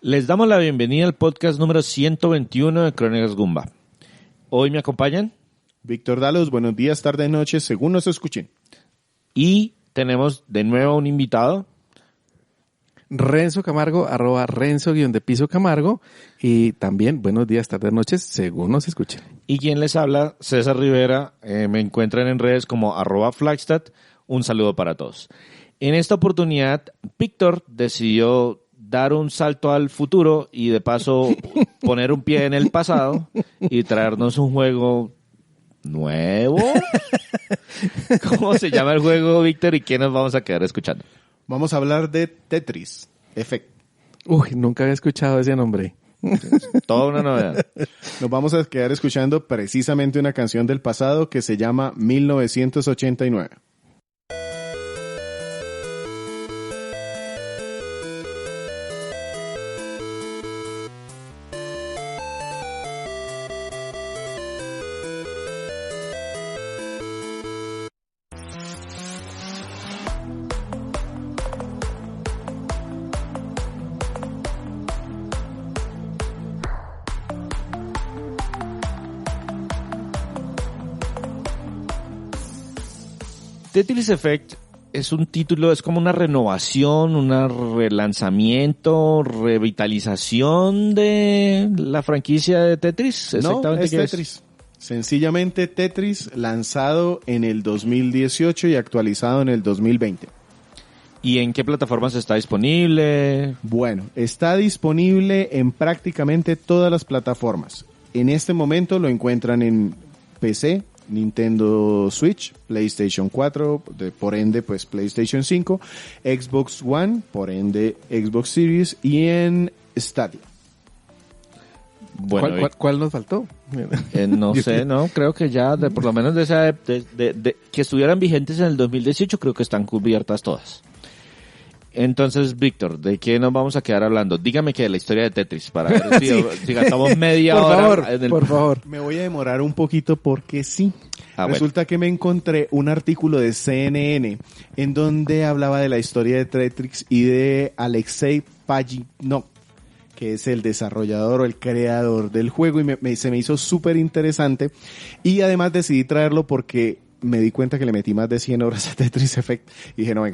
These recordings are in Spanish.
Les damos la bienvenida al podcast número 121 de Crónicas Goomba. Hoy me acompañan Víctor Dalos, buenos días, tardes, noches, según nos escuchen. Y tenemos de nuevo un invitado. Renzo Camargo, @Renzo_piso Camargo. Y también buenos días, tardes, noches, según nos escuchen. Y quien les habla, César Rivera. Me encuentran en redes como @Flagstad. Un saludo para todos. En esta oportunidad, Víctor decidió dar un salto al futuro y de paso poner un pie en el pasado y traernos un juego nuevo. ¿Cómo se llama el juego, Víctor? ¿Y qué nos vamos a quedar escuchando? Vamos a hablar de Tetris Effect. Uy, nunca había escuchado ese nombre. Toda una novedad. Nos vamos a quedar escuchando precisamente una canción del pasado que se llama 1989. Tetris Effect es un título, es como una renovación, un relanzamiento, revitalización de la franquicia de Tetris. No, es Tetris. Sencillamente Tetris, lanzado en el 2018 y actualizado en el 2020. ¿Y en qué plataformas está disponible? Bueno, está disponible en prácticamente todas las plataformas. En este momento lo encuentran en PC, Nintendo Switch, PlayStation 4, por ende pues PlayStation 5, Xbox One, por ende Xbox Series y en Stadia. Bueno, ¿Cuál nos faltó? No sé, no, creo que ya por lo menos de que estuvieran vigentes en el 2018 creo que están cubiertas todas. Entonces, Víctor, ¿de qué nos vamos a quedar hablando? Dígame que de la historia de Tetris, para ver si gastamos media hora. Por favor. Me voy a demorar un poquito porque sí. Resulta bueno. que me encontré un artículo de CNN en donde hablaba de la historia de Tetris y de Alexei Pajitnov, que es el desarrollador o el creador del juego, y se me hizo súper interesante. Y además decidí traerlo porque me di cuenta que le metí más de 100 horas a Tetris Effect y dije, no,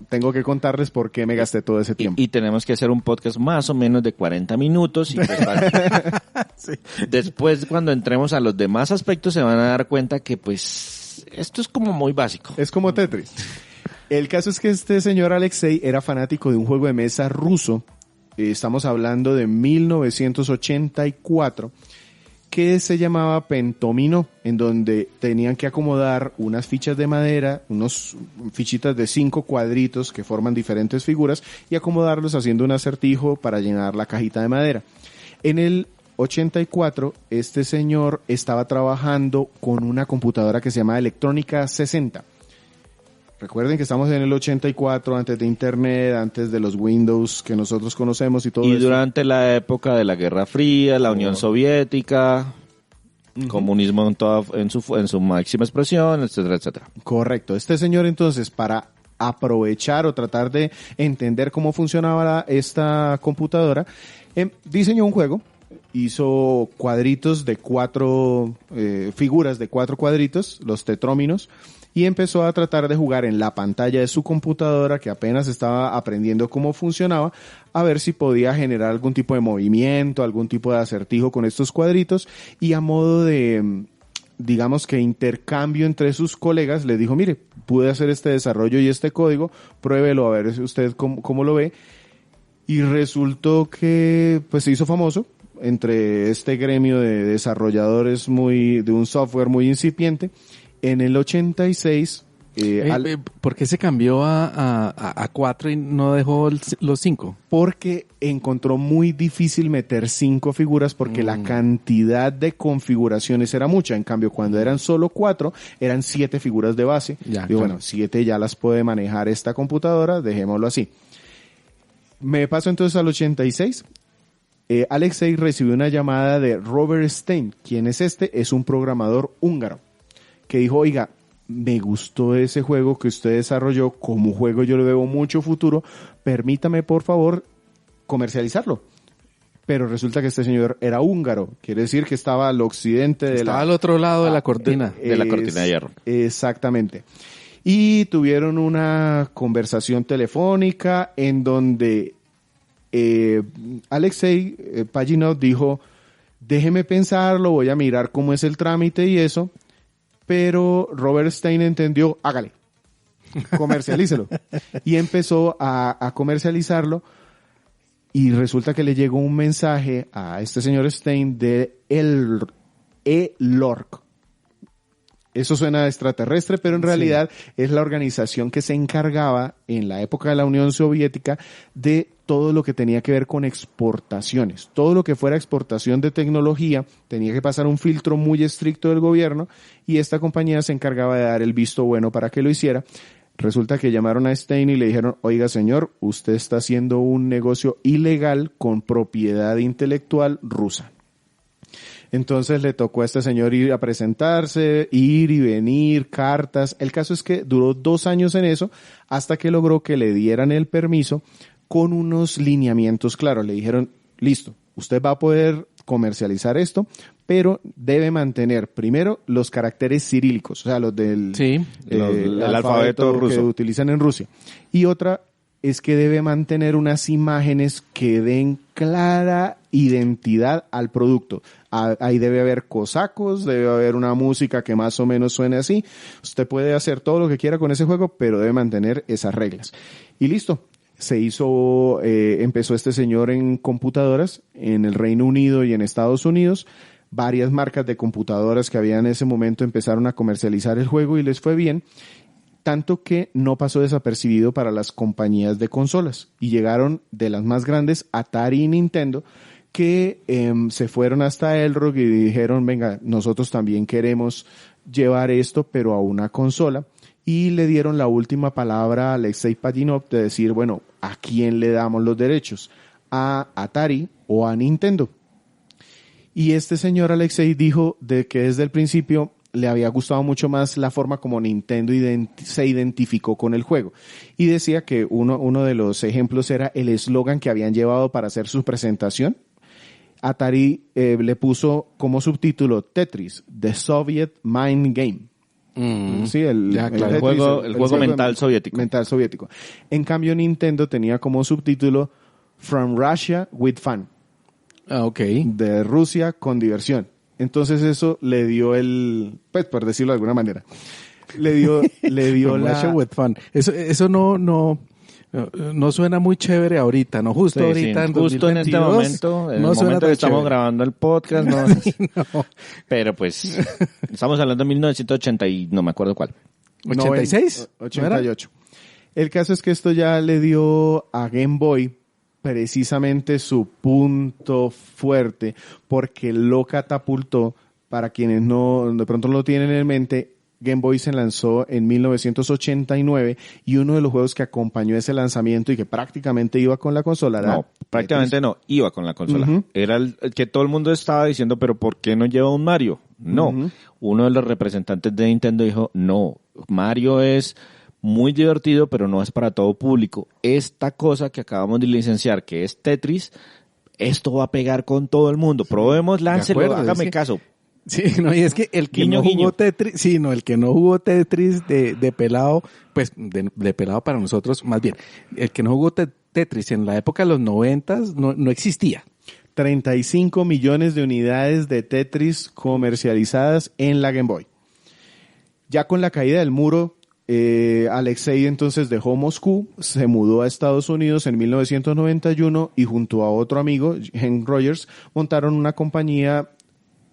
tengo que contarles por qué me gasté todo ese tiempo. Y tenemos que hacer un podcast más o menos de 40 minutos y pues, sí. Después cuando entremos a los demás aspectos se van a dar cuenta que pues esto es como muy básico. Es como Tetris. El caso es que este señor Alexei era fanático de un juego de mesa ruso, estamos hablando de 1984, que se llamaba Pentomino, en donde tenían que acomodar unas fichas de madera, unos fichitas de 5 cuadritos que forman diferentes figuras y acomodarlos haciendo un acertijo para llenar la cajita de madera. En el 84, este señor estaba trabajando con una computadora que se llama Electrónica 60. Recuerden que estamos en el 84, antes de Internet, antes de los Windows que nosotros conocemos y todo eso. Y durante la época de la Guerra Fría, la Unión Soviética, comunismo en su máxima expresión, etcétera, etcétera. Correcto. Este señor entonces, para aprovechar o tratar de entender cómo funcionaba esta computadora, diseñó un juego, hizo cuadritos de 4 figuras de 4 cuadritos, los tetróminos, y empezó a tratar de jugar en la pantalla de su computadora, que apenas estaba aprendiendo cómo funcionaba, a ver si podía generar algún tipo de movimiento, algún tipo de acertijo con estos cuadritos, y a modo de, digamos que intercambio entre sus colegas, les dijo, mire, pude hacer este desarrollo y este código, pruébelo a ver usted cómo lo ve, y resultó que pues se hizo famoso entre este gremio de desarrolladores de un software muy incipiente. En el 86... ¿Por qué se cambió a 4 y no dejó los 5? Porque encontró muy difícil meter 5 figuras porque la cantidad de configuraciones era mucha. En cambio, cuando eran solo 4, eran 7 figuras de base. Ya, y claro. bueno, 7 ya las puede manejar esta computadora, dejémoslo así. Me paso entonces al 86. Alexei recibió una llamada de Robert Stein. ¿Quién es este? Es un programador húngaro que dijo, oiga, me gustó ese juego que usted desarrolló, como juego yo le veo mucho futuro, permítame por favor comercializarlo. pero resulta que este señor era húngaro, quiere decir que estaba al occidente de Estaba al otro lado de la cortina. de la cortina de hierro. Exactamente. Y tuvieron una conversación telefónica en donde Alexei Pajitnov dijo, déjeme pensarlo, voy a mirar cómo es el trámite y eso, pero Robert Stein entendió, hágale, comercialícelo. Y empezó a comercializarlo y resulta que le llegó un mensaje a este señor Stein de ELORC. Eso suena extraterrestre, pero en realidad es la organización que se encargaba en la época de la Unión Soviética de todo lo que tenía que ver con exportaciones. Todo lo que fuera exportación de tecnología tenía que pasar un filtro muy estricto del gobierno y esta compañía se encargaba de dar el visto bueno para que lo hiciera. Resulta que llamaron a Stein y le dijeron, oiga señor, usted está haciendo un negocio ilegal con propiedad intelectual rusa. Entonces le tocó a este señor ir a presentarse, ir y venir, cartas. El caso es que duró 2 años en eso hasta que logró que le dieran el permiso con unos lineamientos claros. Le dijeron, listo, usted va a poder comercializar esto, pero debe mantener primero los caracteres cirílicos, o sea, los del el alfabeto ruso que utilizan en Rusia. Y otra es que debe mantener unas imágenes que den clara identidad al producto. Ahí debe haber cosacos, debe haber una música que más o menos suene así. Usted puede hacer todo lo que quiera con ese juego, pero debe mantener esas reglas. Y listo. Empezó este señor en computadoras en el Reino Unido y en Estados Unidos. Varias marcas de computadoras que había en ese momento empezaron a comercializar el juego y les fue bien. Tanto que no pasó desapercibido para las compañías de consolas. Y llegaron de las más grandes, Atari y Nintendo, que se fueron hasta Elrog y dijeron, venga, nosotros también queremos llevar esto, pero a una consola. Y le dieron la última palabra a Alexei Pajitnov de decir, bueno, ¿a quién le damos los derechos? ¿A Atari o a Nintendo? Y este señor Alexei dijo de que desde el principio le había gustado mucho más la forma como Nintendo se identificó con el juego. Y decía que uno de los ejemplos era el eslogan que habían llevado para hacer su presentación. Atari le puso como subtítulo Tetris, The Soviet Mind Game. Sí, el juego mental soviético. Mental soviético. En cambio, Nintendo tenía como subtítulo From Russia with Fun. Ah, ok. De Rusia con diversión. Entonces eso le dio pues por decirlo de alguna manera, le dio Russia with Fun. Eso no suena muy chévere ahorita, ¿no? Justo sí, en ahorita, en justo 2022, en este momento, en no el suena momento tan que estamos chévere. grabando el podcast, no. No. Pero pues, estamos hablando de 1980 y no me acuerdo cuál. ¿86? 88. El caso es que esto ya le dio a Game Boy precisamente su punto fuerte, porque lo catapultó. Para quienes de pronto no lo tienen en mente, Game Boy se lanzó en 1989 y uno de los juegos que acompañó ese lanzamiento y que prácticamente iba con la consola era No, prácticamente Tetris. no, iba con la consola. Ujú. Era el que todo el mundo estaba diciendo, pero ¿por qué no lleva un Mario? No, Ujú. uno de los representantes de Nintendo dijo, no, Mario es muy divertido, pero no es para todo público. Esta cosa que acabamos de licenciar, que es Tetris, esto va a pegar con todo el mundo. Probemos, láncelo, acuerdo, hágame es que- caso. Sí, no, y es que el que Guiño, no jugó guiño. Tetris, sí, no, el que no jugó Tetris de pelado, pues de pelado para nosotros, más bien, el que no jugó Tetris en la época de los 90s no existía. 35 millones de unidades de Tetris comercializadas en la Game Boy. Ya con la caída del muro, Alexei entonces dejó Moscú, se mudó a Estados Unidos en 1991 y junto a otro amigo, Hank Rogers, montaron una compañía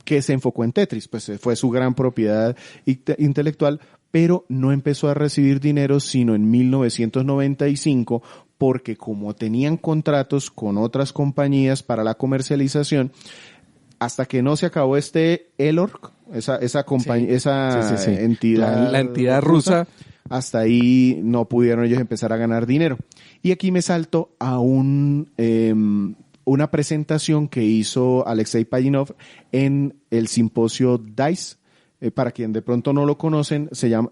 que se enfocó en Tetris, pues fue su gran propiedad intelectual, pero no empezó a recibir dinero sino en 1995 porque como tenían contratos con otras compañías para la comercialización, hasta que no se acabó ELORC, esa compañía, Sí. entidad, La entidad rusa. hasta ahí no pudieron ellos empezar a ganar dinero. Y aquí me salto a una presentación que hizo Alexei Pajitnov en el simposio DICE. Para quien de pronto no lo conocen, se llama,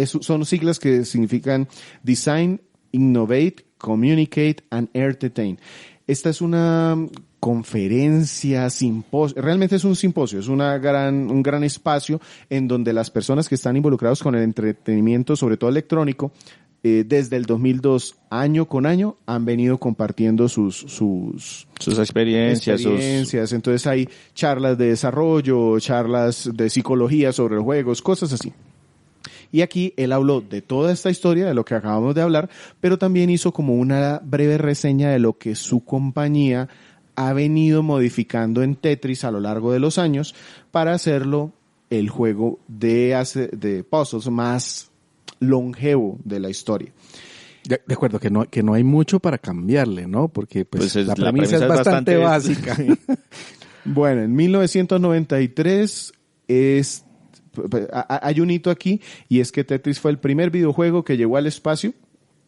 son siglas que significan Design, Innovate, Communicate and Entertain. Esta es una conferencias, simposios. Realmente es un simposio, es un gran espacio en donde las personas que están involucrados con el entretenimiento, sobre todo electrónico, desde el 2002, año con año, han venido compartiendo sus experiencias. Entonces hay charlas de desarrollo, charlas de psicología sobre los juegos, cosas así. Y aquí él habló de toda esta historia, de lo que acabamos de hablar, pero también hizo como una breve reseña de lo que su compañía ha venido modificando en Tetris a lo largo de los años para hacerlo el juego de puzzles más longevo de la historia. De acuerdo, que no hay mucho para cambiarle, ¿no? Porque pues la premisa es bastante básica. Bueno, en 1993 hay un hito aquí, y es que Tetris fue el primer videojuego que llegó al espacio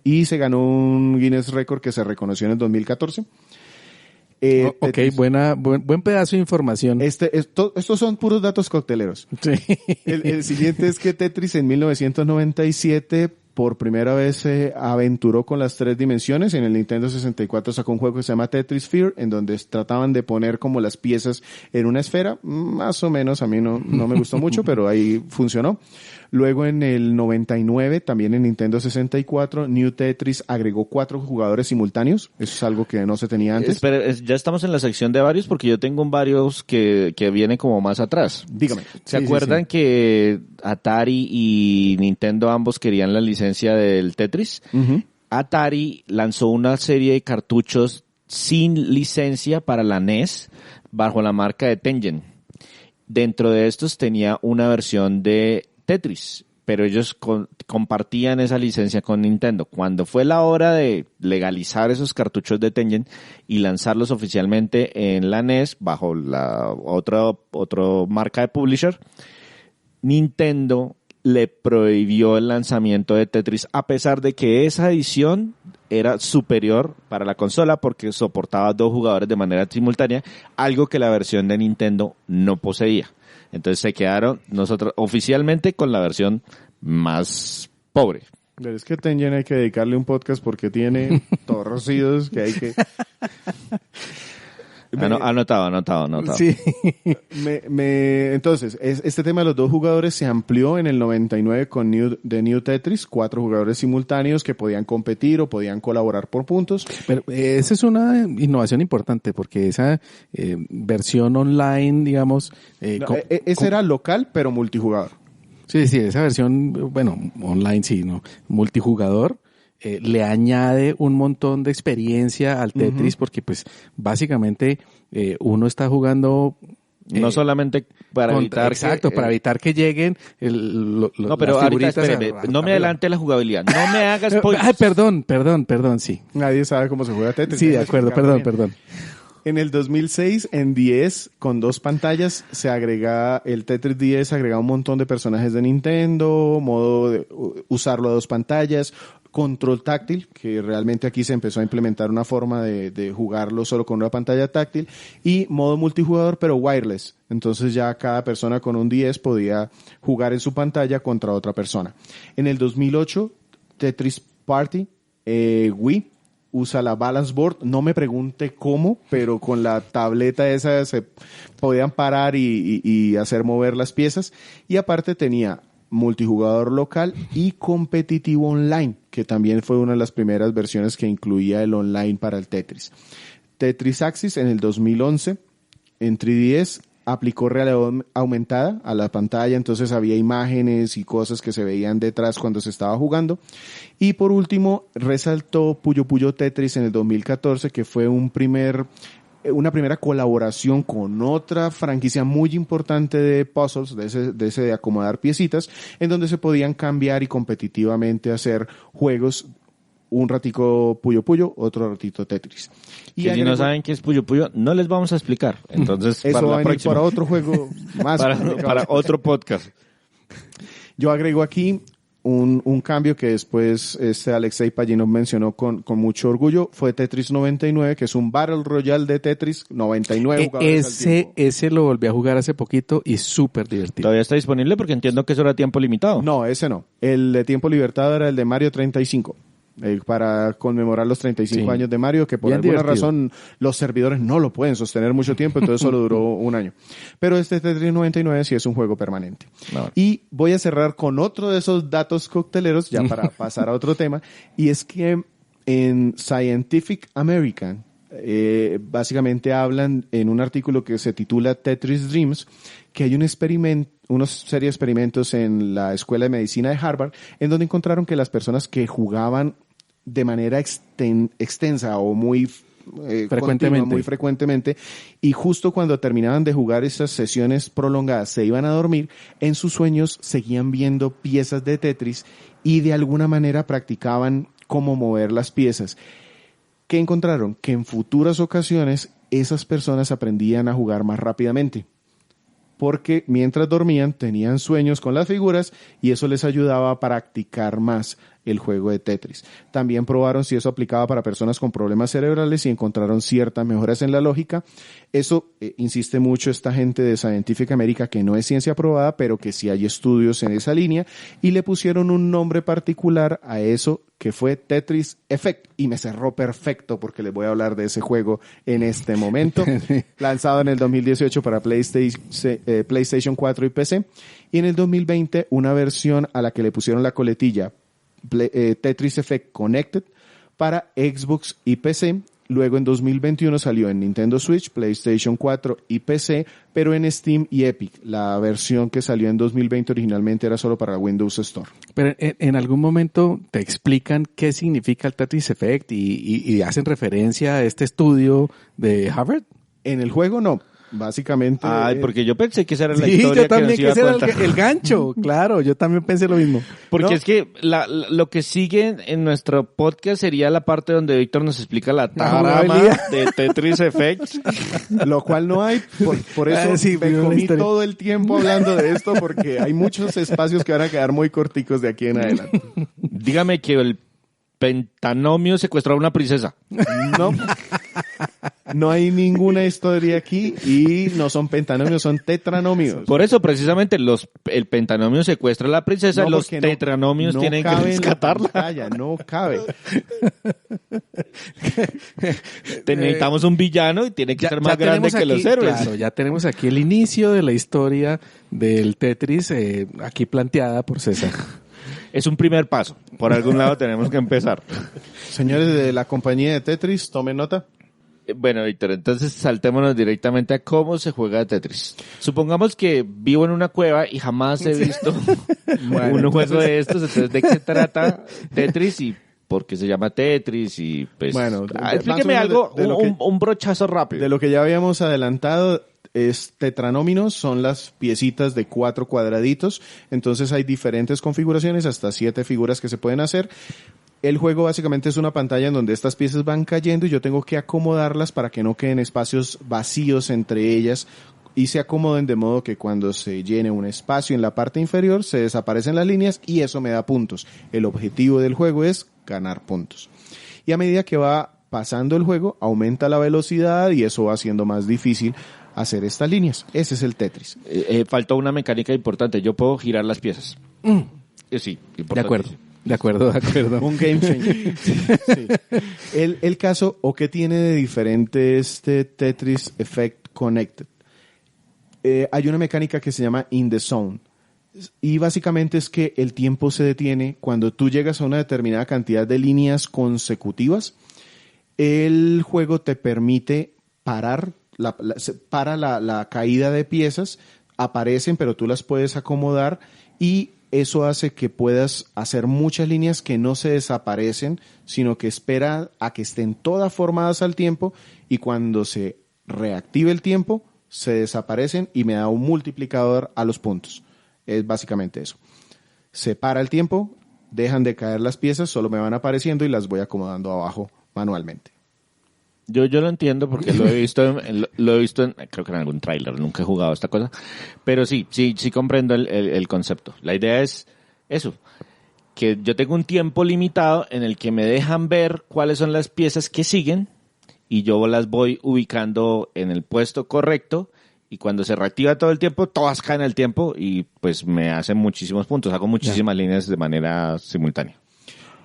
y se ganó un Guinness Record que se reconoció en el 2014. Ok, buen pedazo de información. Estos son puros datos cocteleros. Sí. El siguiente es que Tetris en 1997 por primera vez se aventuró con las 3 dimensiones. En el Nintendo 64 sacó un juego que se llama Tetris Sphere, en donde trataban de poner como las piezas en una esfera. Más o menos, a mí no me gustó mucho, pero ahí funcionó. Luego en el 99, también en Nintendo 64, New Tetris agregó 4 jugadores simultáneos. Eso es algo que no se tenía antes. Espera, ya estamos en la sección de varios, porque yo tengo varios que vienen como más atrás. Dígame. ¿Se acuerdan que Atari y Nintendo ambos querían la licencia del Tetris? Uh-huh. Atari lanzó una serie de cartuchos sin licencia para la NES bajo la marca de Tengen. Dentro de estos tenía una versión de Tetris, pero ellos compartían esa licencia con Nintendo. Cuando fue la hora de legalizar esos cartuchos de Tengen y lanzarlos oficialmente en la NES bajo la otra marca de publisher, Nintendo le prohibió el lanzamiento de Tetris, a pesar de que esa edición era superior para la consola porque soportaba 2 jugadores de manera simultánea, algo que la versión de Nintendo no poseía. Entonces se quedaron nosotros oficialmente con la versión más pobre. Pero es que Tengen hay que dedicarle un podcast porque tiene torcidos que hay que... Anotado. Sí. Entonces, este tema de los 2 jugadores se amplió en el 99 con New Tetris, 4 jugadores simultáneos que podían competir o podían colaborar por puntos. Pero esa es una innovación importante porque esa versión online, digamos... ese era local, pero multijugador. Sí, esa versión, bueno, online sí, ¿no? Multijugador. Le añade un montón de experiencia al Tetris porque pues básicamente uno está jugando no solamente para evitar para evitar que lleguen no, pero ahorita espéreme, no me adelante la jugabilidad, no me hagas spoilers. Ay, perdón, sí. Nadie sabe cómo se juega Tetris. Sí, de acuerdo, perdón. En el 2006, en 10, con 2 pantallas, se agrega el Tetris 10, agrega un montón de personajes de Nintendo, modo de usarlo a 2 pantallas, control táctil, que realmente aquí se empezó a implementar una forma de jugarlo solo con una pantalla táctil, y modo multijugador pero wireless. Entonces ya cada persona con un 10 podía jugar en su pantalla contra otra persona. En el 2008, Tetris Party, Wii, usa la balance board, no me pregunte cómo, pero con la tableta esa se podían parar y hacer mover las piezas, y aparte tenía multijugador local y competitivo online, que también fue una de las primeras versiones que incluía el online para el Tetris. Tetris Axis en el 2011, en 3DS, aplicó realidad aumentada a la pantalla, entonces había imágenes y cosas que se veían detrás cuando se estaba jugando. Y por último, resaltó Puyo Puyo Tetris en el 2014, que fue una primera colaboración con otra franquicia muy importante de puzzles, de ese de acomodar piecitas, en donde se podían cambiar y competitivamente hacer juegos. Un ratico Puyo Puyo, otro ratito Tetris. Y si no saben qué es Puyo Puyo, no les vamos a explicar. Entonces, eso para va la a venir próxima. para otro juego más. para otro podcast. Yo agrego aquí un cambio que después Alexei Pajinov mencionó con mucho orgullo, fue Tetris 99, que es un Battle Royale de Tetris, 99 jugadores al tiempo. Ese lo volví a jugar hace poquito y súper divertido. ¿Todavía está disponible? Porque entiendo que eso era tiempo limitado. No, ese no. El de tiempo limitado era el de Mario 35. para conmemorar los 35 años de Mario, que por Bien alguna divertido. razón los servidores no lo pueden sostener mucho tiempo, entonces solo duró un año. Pero este Tetris 99 sí es un juego permanente. No. Y voy a cerrar con otro de esos datos cocteleros, ya para pasar a otro tema, y es que en Scientific American, básicamente hablan en un artículo que se titula Tetris Dreams, que hay una serie de experimentos en la Escuela de Medicina de Harvard, en donde encontraron que las personas que jugaban de manera extensa o muy Frecuentemente. continua, muy frecuentemente, y justo cuando terminaban de jugar esas sesiones prolongadas, se iban a dormir, en sus sueños seguían viendo piezas de Tetris y de alguna manera practicaban cómo mover las piezas. ¿Qué encontraron? Que en futuras ocasiones esas personas aprendían a jugar más rápidamente, porque mientras dormían tenían sueños con las figuras y eso les ayudaba a practicar más el juego de Tetris. También probaron si eso aplicaba para personas con problemas cerebrales y encontraron ciertas mejoras en la lógica. Eso insiste mucho esta gente de Scientific American, que no es ciencia probada, pero que sí hay estudios en esa línea, y le pusieron un nombre particular a eso, que fue Tetris Effect, y me cerró perfecto porque les voy a hablar de ese juego en este momento, lanzado en el 2018 para PlayStation 4 y PC, y en el 2020 una versión a la que le pusieron la coletilla Tetris Effect Connected para Xbox y PC. Luego en 2021 salió en Nintendo Switch, PlayStation 4 y PC, pero en Steam y Epic. La versión que salió en 2020 originalmente era solo para Windows Store. Pero en algún momento te explican qué significa el Tetris Effect y hacen referencia a este estudio de Harvard. En el juego no. Básicamente... Ay, porque yo pensé que esa era la Sí, historia yo también, que nos que iba a ese era contar. el gancho, claro, yo también pensé lo mismo. Porque ¿no? es que lo que sigue en nuestro podcast sería la parte donde Víctor nos explica la trama jugabilidad. de Tetris Effect. Lo cual no hay, por eso Sí, me una comí historia. todo el tiempo hablando de esto, porque hay muchos espacios que van a quedar muy corticos de aquí en adelante. Dígame que el pentanomio secuestró a una princesa. No hay ninguna historia aquí y no son pentanomios, son tetranomios. Por eso, precisamente, el pentanomio secuestra a la princesa, No, los porque no- tetranomios no tienen que cabe en la rescatarla. pantalla, no cabe. Necesitamos un villano y tiene que ser más grande tenemos que aquí, los héroes. Claro, ya tenemos aquí el inicio de la historia del Tetris, aquí planteada por César. Es un primer paso. Por algún lado tenemos que empezar. Señores de la compañía de Tetris, tomen nota. Bueno, Víctor, entonces saltémonos directamente a cómo se juega Tetris. Supongamos que vivo en una cueva y jamás he visto un juego de estos. Entonces, ¿de qué trata Tetris y por qué se llama Tetris? Y pues, Bueno, explíqueme más o menos algo, de lo que- un brochazo rápido. De lo que ya habíamos adelantado, es tetranóminos, son las piecitas de 4 cuadraditos, entonces hay diferentes configuraciones, hasta 7 figuras que se pueden hacer. El juego básicamente es una pantalla en donde estas piezas van cayendo y yo tengo que acomodarlas para que no queden espacios vacíos entre ellas y se acomoden de modo que cuando se llene un espacio en la parte inferior se desaparecen las líneas y eso me da puntos. El objetivo del juego es ganar puntos. Y a medida que va pasando el juego, aumenta la velocidad y eso va haciendo más difícil hacer estas líneas. Ese es el Tetris. Faltó una mecánica importante. Yo puedo girar las piezas. Sí, importante. De acuerdo. Un game changer. Sí. El caso, ¿o qué tiene de diferente este Tetris Effect Connected? Hay una mecánica que se llama In the Zone. Y básicamente es que el tiempo se detiene cuando tú llegas a una determinada cantidad de líneas consecutivas. El juego te permite parar, para la caída de piezas, aparecen, pero tú las puedes acomodar y eso hace que puedas hacer muchas líneas que no se desaparecen, sino que espera a que estén todas formadas al tiempo y cuando se reactive el tiempo, se desaparecen y me da un multiplicador a los puntos. Es básicamente eso. Se para el tiempo, dejan de caer las piezas, solo me van apareciendo y las voy acomodando abajo manualmente. Yo lo entiendo porque lo he visto creo que en algún tráiler, nunca he jugado esta cosa, pero sí comprendo el concepto. La idea es eso, que yo tengo un tiempo limitado en el que me dejan ver cuáles son las piezas que siguen y yo las voy ubicando en el puesto correcto y cuando se reactiva todo el tiempo, todas caen al tiempo y pues me hacen muchísimos puntos, hago muchísimas líneas de manera simultánea.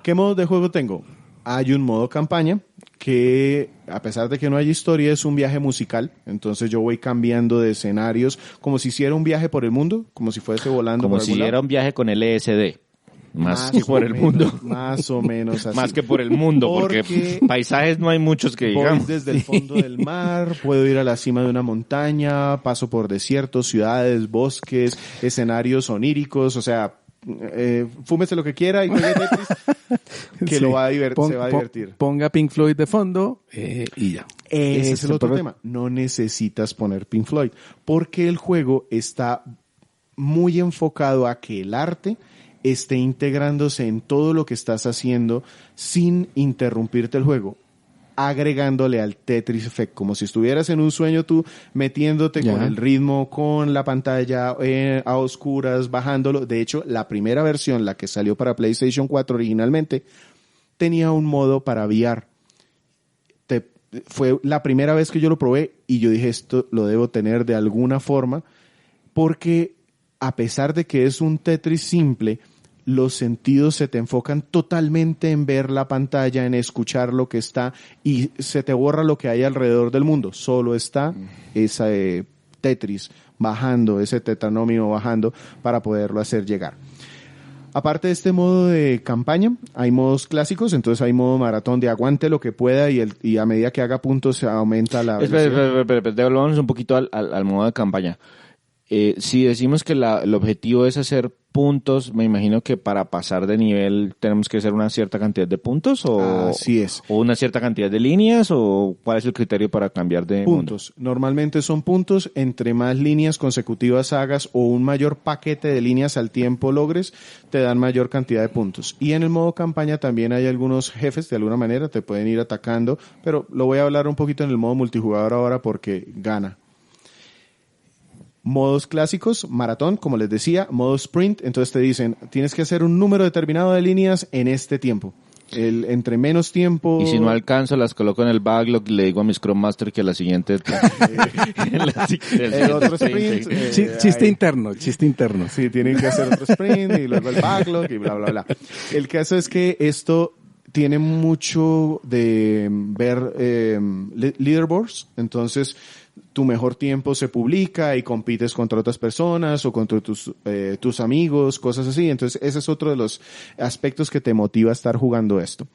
¿Qué modos de juego tengo? Hay un modo campaña que, a pesar de que no hay historia, es un viaje musical. Entonces yo voy cambiando de escenarios como si hiciera un viaje por el mundo, como si fuese volando Como por si algún era lado. un viaje con LSD. Más que o por el menos, mundo. Más o menos así. Más que por el mundo, porque paisajes no hay muchos que Voy digamos. desde el fondo del mar, puedo ir a la cima de una montaña, paso por desiertos, ciudades, bosques, escenarios oníricos, o sea, fúmese lo que quiera y juegue Tetris, que Sí. lo va a se va a divertir. Ponga Pink Floyd de fondo y ya. Ese es el otro pero- tema. No necesitas poner Pink Floyd, porque el juego está muy enfocado a que el arte esté integrándose en todo lo que estás haciendo sin interrumpirte el juego, agregándole al Tetris Effect, como si estuvieras en un sueño tú, metiéndote Ya. con el ritmo, con la pantalla a oscuras, bajándolo. De hecho, la primera versión, la que salió para PlayStation 4 originalmente, tenía un modo para VR. Fue la primera vez que yo lo probé y yo dije, esto lo debo tener de alguna forma, porque a pesar de que es un Tetris simple, los sentidos se te enfocan totalmente en ver la pantalla, en escuchar lo que está, y se te borra lo que hay alrededor del mundo. Solo está esa Tetris bajando, ese tetranómino bajando para poderlo hacer llegar. Aparte de este modo de campaña, hay modos clásicos, entonces hay modo maratón de aguante lo que pueda y a medida que haga puntos se aumenta la velocidad. Espera, devolvamos un poquito al modo de campaña. Si decimos que el objetivo es hacer puntos, me imagino que para pasar de nivel tenemos que hacer una cierta cantidad de puntos Así es. o una cierta cantidad de líneas, o cuál es el criterio para cambiar de mundo. Puntos. Normalmente son puntos. Entre más líneas consecutivas hagas o un mayor paquete de líneas al tiempo logres, te dan mayor cantidad de puntos. Y en el modo campaña también hay algunos jefes, de alguna manera, te pueden ir atacando, pero lo voy a hablar un poquito en el modo multijugador ahora porque gana. Modos clásicos, maratón, como les decía, modo sprint, entonces te dicen, tienes que hacer un número determinado de líneas en este tiempo. Entre menos tiempo... Y si no alcanzo, las coloco en el backlog y le digo a mi Scrum Master que la siguiente... el otro sprint... Chiste ahí. interno, chiste interno. Sí, tienen que hacer otro sprint y luego el backlog y bla, bla, bla. El caso es que esto tiene mucho de ver leaderboards, entonces tu mejor tiempo se publica y compites contra otras personas o contra tus amigos, cosas así. Entonces ese es otro de los aspectos que te motiva a estar jugando esto.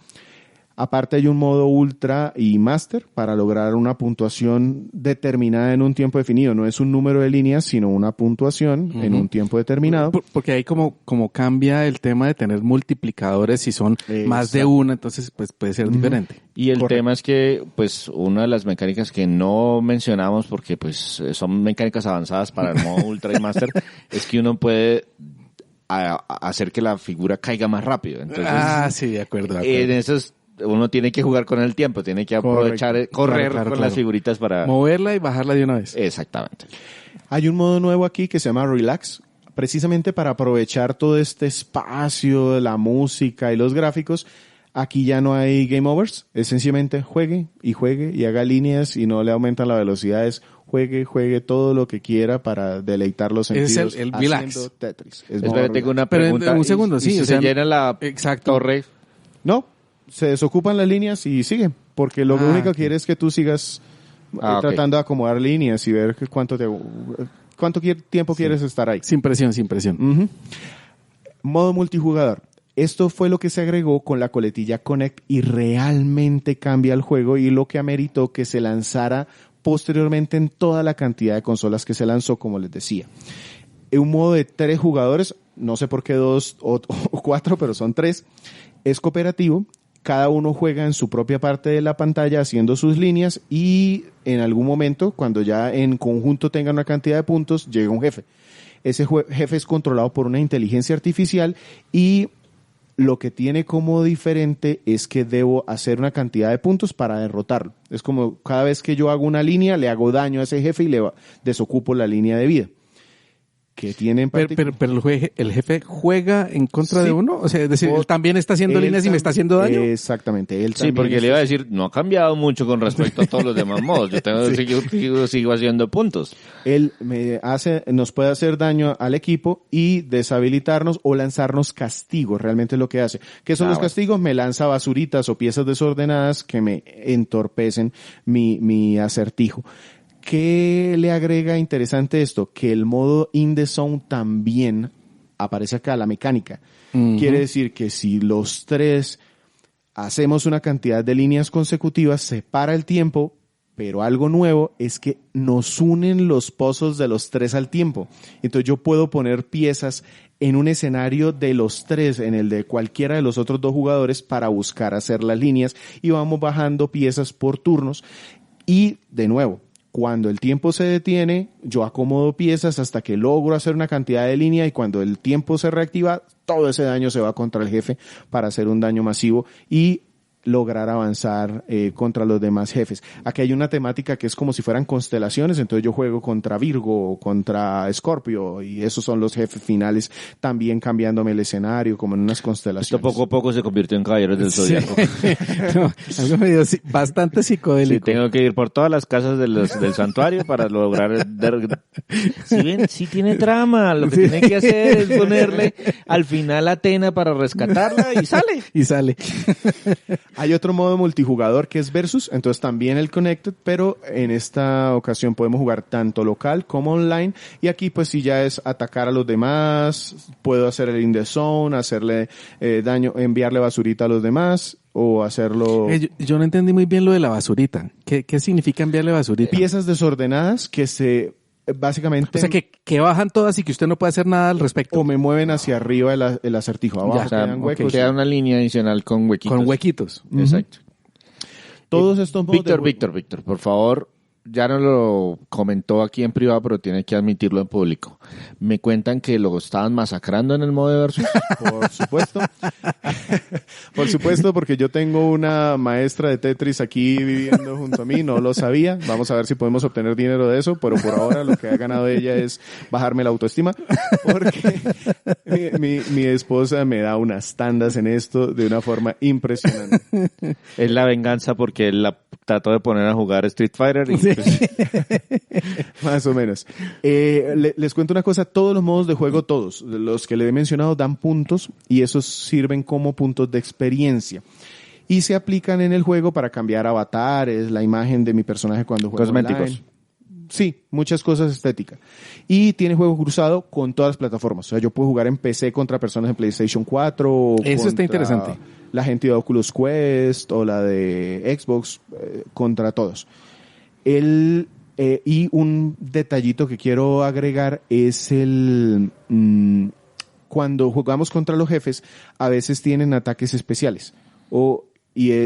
Aparte hay un modo ultra y master para lograr una puntuación determinada en un tiempo definido. No es un número de líneas, sino una puntuación en un tiempo determinado. Porque ahí como cambia el tema de tener multiplicadores, si son más de una, entonces pues puede ser diferente. Y el Correcto. tema es que, pues, una de las mecánicas que no mencionamos, porque pues son mecánicas avanzadas para el modo Ultra y Master, es que uno puede hacer que la figura caiga más rápido. Entonces, Sí, de acuerdo. en esos uno tiene que jugar con el tiempo, tiene que aprovechar, correr con las figuritas para... Moverla y bajarla de una vez. Exactamente. Hay un modo nuevo aquí que se llama Relax, precisamente para aprovechar todo este espacio, la música y los gráficos. Aquí ya no hay game overs, es sencillamente juegue y haga líneas y no le aumentan la velocidad, es juegue todo lo que quiera para deleitar los Es sentidos el haciendo relax. Tetris. Espera, tengo una Pero pregunta. en un segundo, ¿Y sí, si o se sea, llena la exacto. torre? No, se desocupan las líneas y sigue, porque lo único que quiere es que tú sigas tratando de acomodar líneas y ver cuánto tiempo quieres estar ahí. Sin presión, sin presión. Ujú. Modo multijugador. Esto fue lo que se agregó con la coletilla Connect y realmente cambia el juego y lo que ameritó que se lanzara posteriormente en toda la cantidad de consolas que se lanzó, como les decía. Un modo de 3 jugadores, no sé por qué 2 o 4, pero son 3. Es cooperativo. Cada uno juega en su propia parte de la pantalla haciendo sus líneas y en algún momento, cuando ya en conjunto tengan una cantidad de puntos, llega un jefe. Ese jefe es controlado por una inteligencia artificial y lo que tiene como diferente es que debo hacer una cantidad de puntos para derrotarlo. Es como cada vez que yo hago una línea, le hago daño a ese jefe y le desocupo la línea de vida. que tiene en Pero, particular. pero el jefe juega en contra de uno, o sea, es decir, él también está haciendo líneas y me está haciendo daño. Exactamente. Él Sí, también porque le está iba a decir, no ha cambiado mucho con respecto a todos los demás modos. Yo tengo, sigo haciendo puntos. Él nos puede hacer daño al equipo y deshabilitarnos o lanzarnos castigos, realmente es lo que hace. ¿Qué son los castigos? Me lanza basuritas o piezas desordenadas que me entorpecen mi acertijo. ¿Qué le agrega interesante esto? Que el modo in the zone también aparece acá, la mecánica. Quiere decir que si los tres hacemos una cantidad de líneas consecutivas, se para el tiempo, pero algo nuevo es que nos unen los pozos de los tres al tiempo. Entonces yo puedo poner piezas en un escenario de los tres, en el de cualquiera de los otros dos jugadores, para buscar hacer las líneas, y vamos bajando piezas por turnos. Y, de nuevo, cuando el tiempo se detiene, yo acomodo piezas hasta que logro hacer una cantidad de línea, y cuando el tiempo se reactiva, todo ese daño se va contra el jefe para hacer un daño masivo y lograr avanzar contra los demás jefes. Aquí hay una temática que es como si fueran constelaciones, entonces yo juego contra Virgo, contra Escorpio, y esos son los jefes finales, también cambiándome el escenario como en unas constelaciones. Esto poco a poco se convirtió en Caballeros del Zodiaco. No, algo medio bastante psicodélico. Sí, tengo que ir por todas las casas del santuario para lograr... Si ven, sí tiene trama. Lo que tiene que hacer es ponerle al final a Atena para rescatarla y sale. Y sale. Hay otro modo multijugador que es Versus, entonces también el Connected, pero en esta ocasión podemos jugar tanto local como online, y aquí pues si ya es atacar a los demás, puedo hacer el in the zone, hacerle daño, enviarle basurita a los demás, o hacerlo... Yo no entendí muy bien lo de la basurita. ¿Qué significa enviarle basurita? Piezas desordenadas que se... Básicamente... O sea, que bajan todas y que usted no puede hacer nada al respecto. O me mueven hacia arriba el acertijo. Abajo O sea, quedan huecos. queda una línea adicional con huequitos. Con huequitos. Exacto. Todos estos modos Víctor, por favor, ya no lo comentó aquí en privado, pero tiene que admitirlo en público. Me cuentan que lo estaban masacrando en el modo de Versus. Por supuesto. Por supuesto, porque yo tengo una maestra de Tetris aquí viviendo junto a mí, no lo sabía. Vamos a ver si podemos obtener dinero de eso, pero por ahora lo que ha ganado ella es bajarme la autoestima, porque mi esposa me da unas tandas en esto de una forma impresionante. Es la venganza porque él la trató de poner a jugar Street Fighter y Más o menos. Les cuento una cosa, todos los modos de juego, todos, los que le he mencionado, dan puntos, y esos sirven como puntos de experiencia. Y se aplican en el juego para cambiar avatares, la imagen de mi personaje cuando juego cosméticos. online. Sí, muchas cosas estéticas. Y tiene juego cruzado con todas las plataformas. O sea, yo puedo jugar en PC contra personas en PlayStation 4. O eso está contra interesante. La gente de Oculus Quest o la de Xbox, contra todos. Y un detallito que quiero agregar es cuando jugamos contra los jefes, a veces tienen ataques especiales.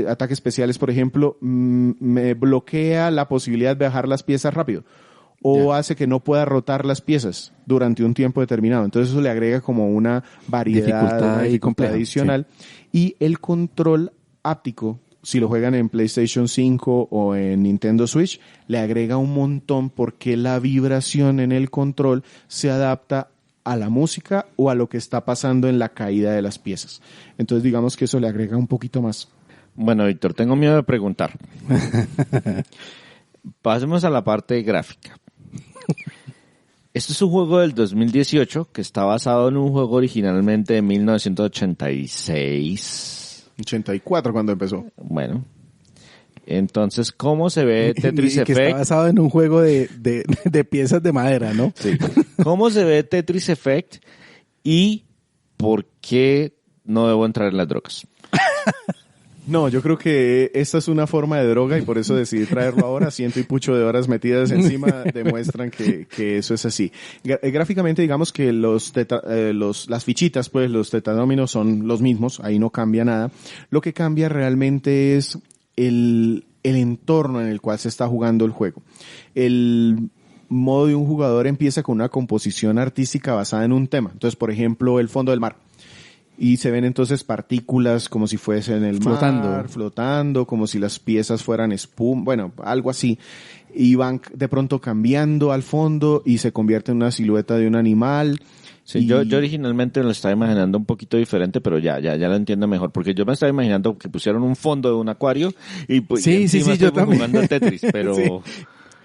Ataques especiales, por ejemplo, me bloquea la posibilidad de bajar las piezas rápido. O hace que no pueda rotar las piezas durante un tiempo determinado. Entonces eso le agrega como una variedad, dificultad adicional. Sí. Y el control áptico, si lo juegan en PlayStation 5 o en Nintendo Switch, le agrega un montón, porque la vibración en el control se adapta a la música o a lo que está pasando en la caída de las piezas. Entonces digamos que eso le agrega un poquito más. Bueno, Víctor, tengo miedo de preguntar. Pasemos a la parte gráfica. Este es un juego del 2018 que está basado en un juego originalmente de 1986. 84 cuando empezó. Bueno. Entonces, ¿cómo se ve Tetris que Effect? Está basado en un juego de piezas de madera, ¿no? Sí. ¿Cómo se ve Tetris Effect y por qué no debo entrar en las drogas? No, yo creo que esta es una forma de droga y por eso decidí traerlo ahora. Ciento y pucho de horas metidas encima demuestran que eso es así. Gráficamente, digamos que las fichitas, pues los tetadóminos son los mismos, ahí no cambia nada. Lo que cambia realmente es el entorno en el cual se está jugando el juego. El modo de un jugador empieza con una composición artística basada en un tema. Entonces, por ejemplo, el fondo del mar. Y se ven entonces partículas como si fuesen en el mar, Flotando. flotando, como si las piezas fueran espuma, bueno, algo así. Y van de pronto cambiando al fondo y se convierte en una silueta de un animal. Sí, Y- yo originalmente me lo estaba imaginando un poquito diferente, pero ya lo entiendo mejor, porque yo me estaba imaginando que pusieron un fondo de un acuario y pues Sí, y sí, encima sí, yo estoy también. jugando Tetris, pero Sí.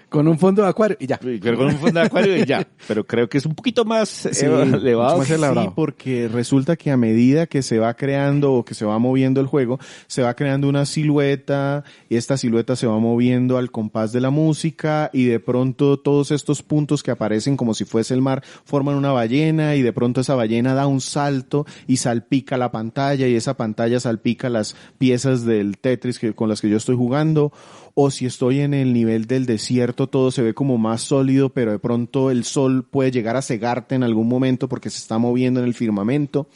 Con un fondo de acuario y ya. pero con un fondo de acuario y ya, pero creo que es un poquito más Sí, elevado. mucho más elaborado. Sí, porque resulta que a medida que se va creando o que se va moviendo el juego, se va creando una silueta y esta silueta se va moviendo al compás de la música y de pronto todos estos puntos que aparecen como si fuese el mar forman una ballena y de pronto esa ballena da un salto y salpica la pantalla y esa pantalla salpica las piezas del Tetris con las que yo estoy jugando. O si estoy en el nivel del desierto, todo se ve como más sólido, pero de pronto el sol puede llegar a cegarte en algún momento porque se está moviendo en el firmamento.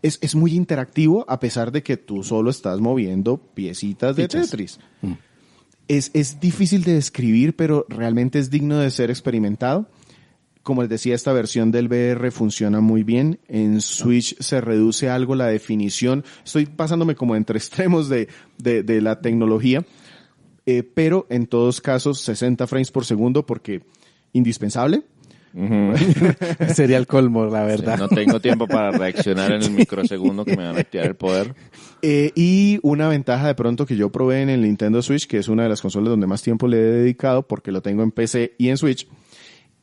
Es muy interactivo a pesar de que tú solo estás moviendo piecitas de Fichas. Tetris. Es difícil de describir, pero realmente es digno de ser experimentado. Como les decía, esta versión del VR funciona muy bien. En Switch se reduce algo la definición. Estoy pasándome como entre extremos de la tecnología. Pero en todos casos 60 frames por segundo porque indispensable. Sería el colmo, la Sí, verdad. no tengo tiempo para reaccionar en el microsegundo que me van a activar el poder. Y una ventaja de pronto que yo probé en el Nintendo Switch, que es una de las consolas donde más tiempo le he dedicado porque lo tengo en PC y en Switch,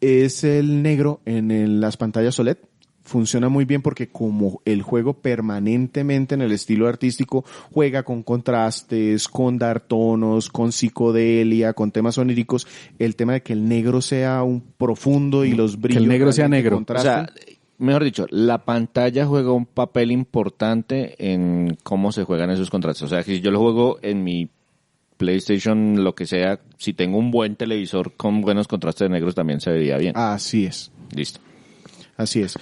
es el negro en las pantallas OLED. Funciona muy bien porque como el juego permanentemente en el estilo artístico juega con contrastes, con dar tonos, con psicodelia, con temas oníricos, el tema de que el negro sea un profundo y los brillos el negro sea realmente negro. O contrasten. sea, mejor dicho, la pantalla juega un papel importante en cómo se juegan esos contrastes. O sea, que si yo lo juego en mi PlayStation, lo que sea, si tengo un buen televisor con buenos contrastes negros también se vería bien. Así es. Listo. Así es.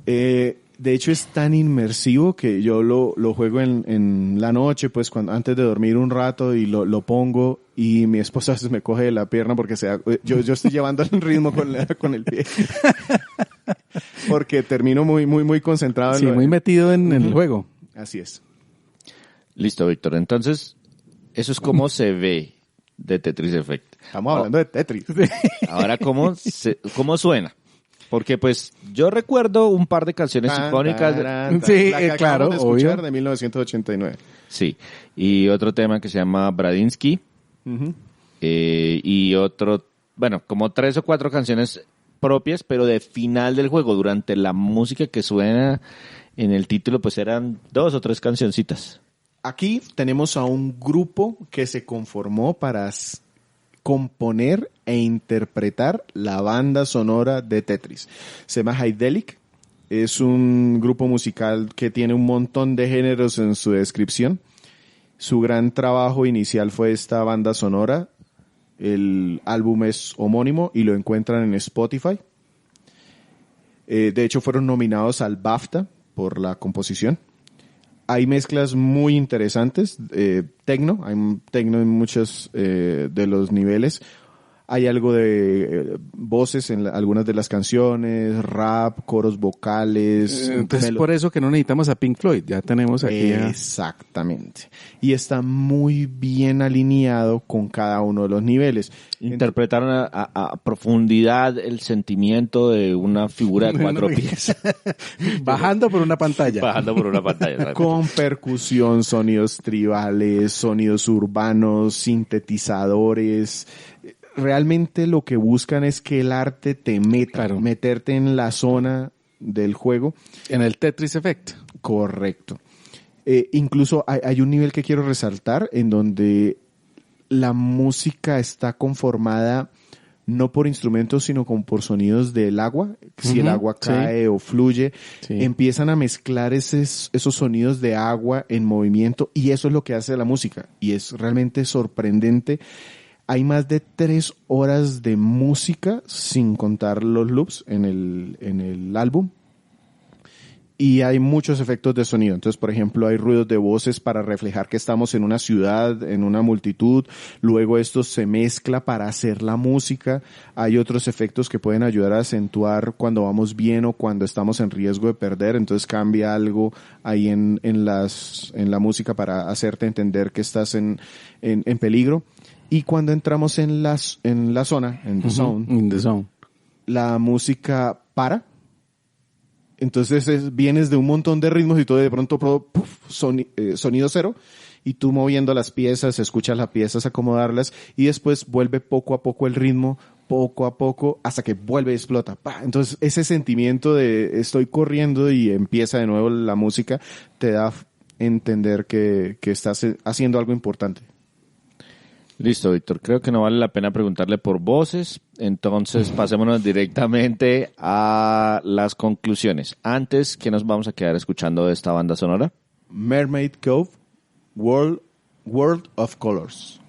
De hecho es tan inmersivo que yo lo juego en la noche, pues cuando antes de dormir un rato y lo pongo y mi esposa a veces me coge de la pierna porque yo estoy llevando el ritmo con el pie. Porque termino muy concentrado Sí, en muy metido en el juego. Así es. Listo, Víctor. Entonces, eso es como se ve de Tetris Effect. Estamos hablando de Tetris. Ahora, ¿cómo suena? Porque pues yo recuerdo un par de canciones sinfónicas. Sí, La que claro, acabamos de escuchar obvio. de 1989. Sí. Y otro tema que se llama Bradinsky. Y otro, bueno, como 3 o 4 canciones propias, pero de final del juego. Durante la música que suena en el título, pues eran 2 o 3 cancioncitas. Aquí tenemos a un grupo que se conformó para componer e interpretar la banda sonora de Tetris. Se llama Hydaelek. Es un grupo musical que tiene un montón de géneros en su descripción. Su gran trabajo inicial fue esta banda sonora. El álbum es homónimo y lo encuentran en Spotify. De hecho, fueron nominados al BAFTA por la composición. Hay mezclas muy interesantes, tecno, hay tecno en muchos de los niveles. Hay algo de voces en algunas de las canciones, rap, coros vocales. Entonces, por eso que no necesitamos a Pink Floyd. Ya tenemos aquí a... Exactamente. Y está muy bien alineado con cada uno de los niveles. Interpretaron a profundidad el sentimiento de una figura de 4 pies. Bajando por una pantalla. Bajando por una pantalla. Con percusión, sonidos tribales, sonidos urbanos, sintetizadores. Realmente lo que buscan es que el arte te meta, Claro. meterte en la zona del juego. En el Tetris Effect. Correcto. Incluso hay un nivel que quiero resaltar en donde la música está conformada no por instrumentos, sino como por sonidos del agua. Si el agua sí. cae o fluye, Sí. empiezan a mezclar esos sonidos de agua en movimiento y eso es lo que hace la música. Y es realmente sorprendente. Hay más de 3 horas de música, sin contar los loops en el álbum. Y hay muchos efectos de sonido. Entonces, por ejemplo, hay ruidos de voces para reflejar que estamos en una ciudad, en una multitud. Luego esto se mezcla para hacer la música. Hay otros efectos que pueden ayudar a acentuar cuando vamos bien o cuando estamos en riesgo de perder. Entonces cambia algo ahí en la música para hacerte entender que estás en peligro. Y cuando entramos en la zona, en the zone, In the zone. la música para. Entonces vienes de un montón de ritmos y todo de pronto sonido cero y tú moviendo las piezas, escuchas las piezas, acomodarlas y después vuelve poco a poco el ritmo, poco a poco, hasta que vuelve y explota. ¡Pah! Entonces ese sentimiento de estoy corriendo y empieza de nuevo la música te da a entender que estás haciendo algo importante. Listo, Víctor. Creo que no vale la pena preguntarle por voces. Entonces, pasémonos directamente a las conclusiones. Antes, ¿qué nos vamos a quedar escuchando de esta banda sonora? Mermaid Cove, World of Colors.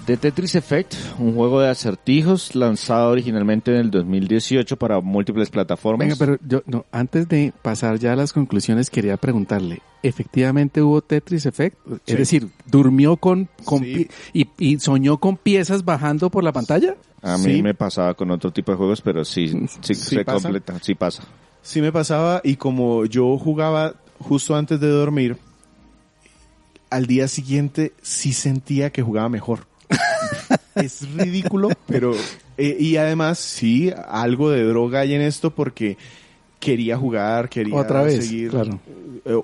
The Tetris Effect, un juego de acertijos lanzado originalmente en el 2018 para múltiples plataformas. Venga, pero antes de pasar ya a las conclusiones, quería preguntarle, ¿efectivamente hubo Tetris Effect? Sí. Es decir, ¿durmió sí. y soñó con piezas bajando por la pantalla? A mí me pasaba con otro tipo de juegos, pero sí se pasa. completa, sí pasa. Sí me pasaba y como yo jugaba justo antes de dormir, al día siguiente sí sentía que jugaba mejor. Es ridículo, pero y además sí, algo de droga hay en esto porque quería jugar, quería otra vez, seguir. Claro.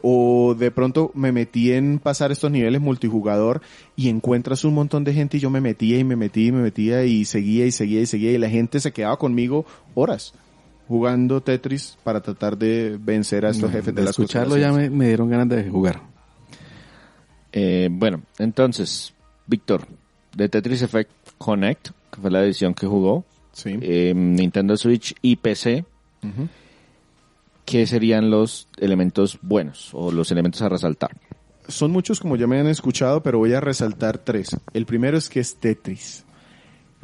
O de pronto me metí en pasar estos niveles multijugador y encuentras un montón de gente y yo me metía y seguía y la gente se quedaba conmigo horas jugando Tetris para tratar de vencer a estos jefes de las escucharlo ya me dieron ganas de jugar. Bueno, entonces, Víctor, de Tetris Effect Connect, que fue la edición que jugó, sí. Nintendo Switch y PC, uh-huh. ¿Qué serían los elementos buenos o los elementos a resaltar? Son muchos como ya me han escuchado, pero voy a resaltar 3. El primero es que es Tetris.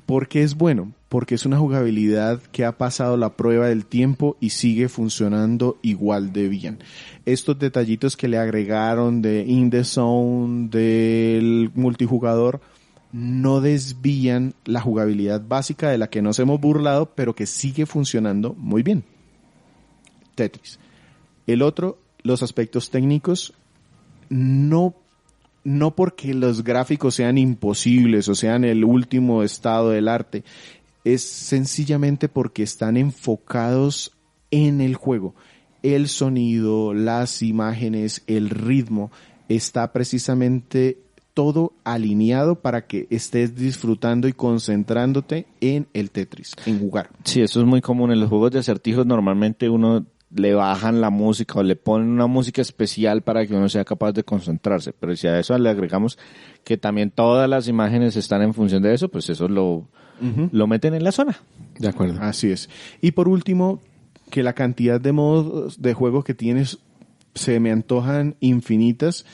¿Por qué es bueno? Porque es una jugabilidad que ha pasado la prueba del tiempo y sigue funcionando igual de bien. Estos detallitos que le agregaron de In the Zone, del multijugador, no desvían la jugabilidad básica de la que nos hemos burlado, pero que sigue funcionando muy bien. Tetris. El otro, los aspectos técnicos, no porque los gráficos sean imposibles o sean el último estado del arte, es sencillamente porque están enfocados en el juego. El sonido, las imágenes, el ritmo, está precisamente todo alineado para que estés disfrutando y concentrándote en el Tetris, en jugar. Sí, eso es muy común. En los juegos de acertijos normalmente uno le bajan la música o le ponen una música especial para que uno sea capaz de concentrarse. Pero si a eso le agregamos que también todas las imágenes están en función de eso, pues eso lo meten en la zona. De acuerdo. Así es. Y por último, que la cantidad de modos de juego que tienes se me antojan infinitas.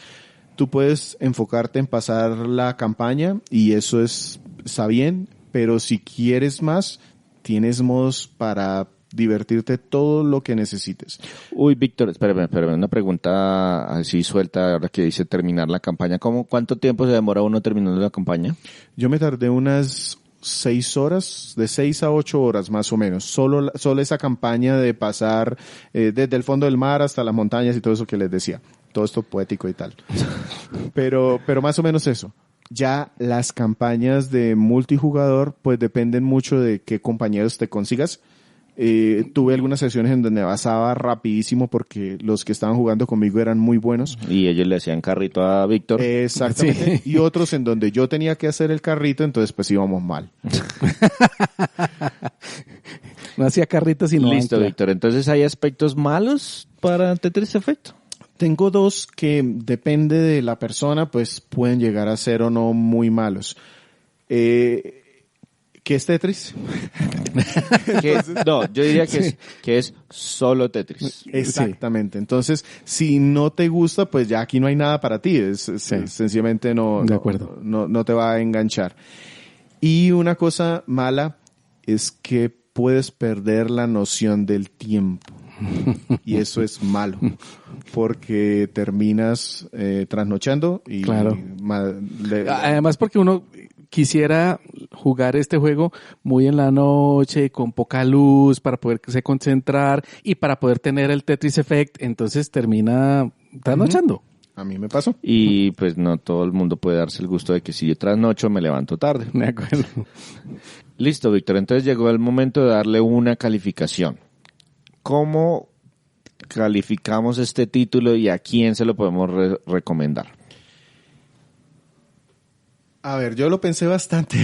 Tú puedes enfocarte en pasar la campaña y eso está bien, pero si quieres más, tienes modos para divertirte todo lo que necesites. Uy, Víctor, espérame, una pregunta así suelta ahora que dice terminar la campaña. ¿Cuánto tiempo se demora uno terminando la campaña? Yo me tardé unas 6 horas, de 6 a 8 horas más o menos. Solo esa campaña de pasar desde el fondo del mar hasta las montañas y todo eso que les decía. Todo esto poético y tal. Pero más o menos eso. Ya las campañas de multijugador pues dependen mucho de qué compañeros te consigas. Tuve algunas sesiones en donde avanzaba rapidísimo porque los que estaban jugando conmigo eran muy buenos. Y ellos le hacían carrito a Víctor. Exactamente. Sí. Y otros en donde yo tenía que hacer el carrito, entonces pues íbamos mal. No hacía carritos sino Listo, ancla. Víctor. Entonces, ¿hay aspectos malos para Tetris Effect? Tengo dos que depende de la persona, pues pueden llegar a ser o no muy malos. ¿Qué es Tetris? No, yo diría que es solo Tetris. Exactamente. Entonces, si no te gusta, pues ya aquí no hay nada para ti. Sencillamente De acuerdo. no te va a enganchar. Y una cosa mala es que puedes perder la noción del tiempo. Y eso es malo. Porque terminas trasnochando y Claro. Además porque uno quisiera jugar este juego muy en la noche, con poca luz, para poderse concentrar y para poder tener el Tetris Effect, entonces termina trasnochando. A mí me pasó. Y pues no todo el mundo puede darse el gusto de que si yo trasnocho me levanto tarde. De acuerdo. Listo, Víctor. Entonces llegó el momento de darle una calificación. ¿Cómo calificamos este título y a quién se lo podemos recomendar? A ver, yo lo pensé bastante,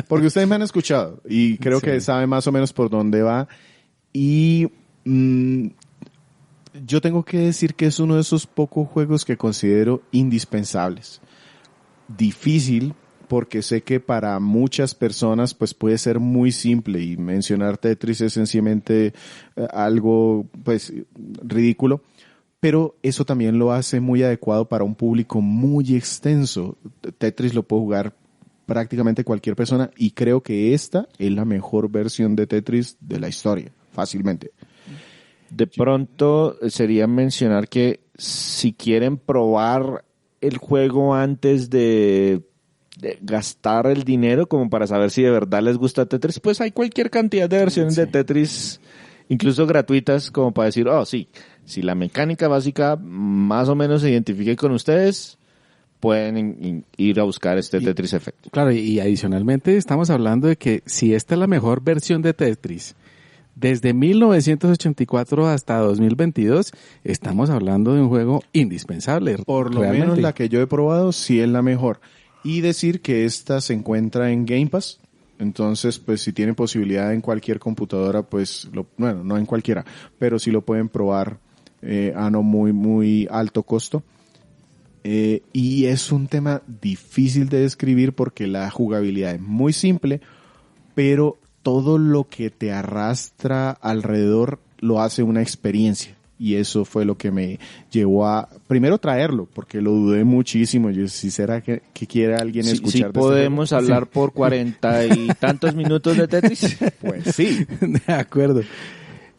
porque ustedes me han escuchado y creo que saben más o menos por dónde va. Y yo tengo que decir que es uno de esos pocos juegos que considero indispensables. Difícil, porque sé que para muchas personas pues puede ser muy simple y mencionar Tetris es sencillamente algo pues ridículo. Pero eso también lo hace muy adecuado para un público muy extenso. Tetris lo puede jugar prácticamente cualquier persona y creo que esta es la mejor versión de Tetris de la historia, fácilmente. De pronto sería mencionar que si quieren probar el juego antes de gastar el dinero como para saber si de verdad les gusta Tetris, pues hay cualquier cantidad de versiones de Tetris, incluso gratuitas, como para decir, oh sí, si la mecánica básica más o menos se identifique con ustedes, pueden ir a buscar este Tetris Effect. Claro, y adicionalmente estamos hablando de que si esta es la mejor versión de Tetris, desde 1984 hasta 2022, estamos hablando de un juego indispensable. Por lo realmente. menos la que yo he probado sí es la mejor. Y decir que esta se encuentra en Game Pass. Entonces, pues si tienen posibilidad en cualquier computadora, pues, bueno, no en cualquiera, pero sí lo pueden probar a no muy alto costo. Y es un tema difícil de describir porque la jugabilidad es muy simple, pero todo lo que te arrastra alrededor lo hace una experiencia. Y eso fue lo que me llevó a, primero, traerlo, porque lo dudé muchísimo. Yo, si será que quiere alguien escuchar si de este podemos hablar por 40 y tantos minutos de Tetris. juego? Pues sí. De acuerdo.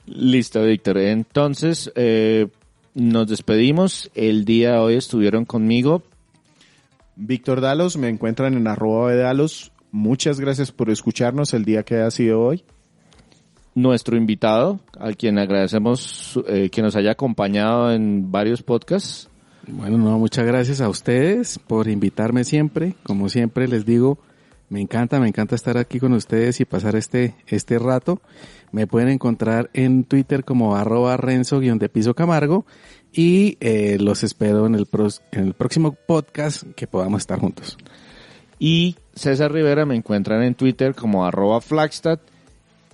Listo, Víctor. Entonces, nos despedimos. El día de hoy estuvieron conmigo Víctor Dalos, me encuentran en @Dalos. Muchas gracias por escucharnos el día que ha sido hoy. nuestro invitado, al quien agradecemos que nos haya acompañado en varios podcasts. Bueno, no, muchas gracias a ustedes por invitarme siempre. Como siempre les digo, me encanta estar aquí con ustedes y pasar este rato. Me pueden encontrar en Twitter como @Renzo_Camargo y los espero en el próximo podcast que podamos estar juntos. Y César Rivera me encuentran en Twitter como @Flagstad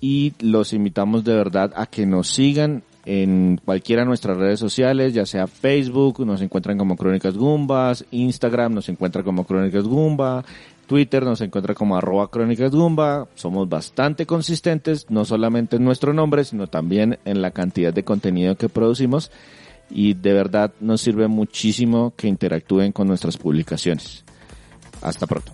y los invitamos de verdad a que nos sigan en cualquiera de nuestras redes sociales, ya sea Facebook, nos encuentran como Crónicas Gumbas, Instagram nos encuentra como Crónicas Gumba, Twitter nos encuentra como @Crónicas Gumba. Somos bastante consistentes, no solamente en nuestro nombre, sino también en la cantidad de contenido que producimos y de verdad nos sirve muchísimo que interactúen con nuestras publicaciones. Hasta pronto.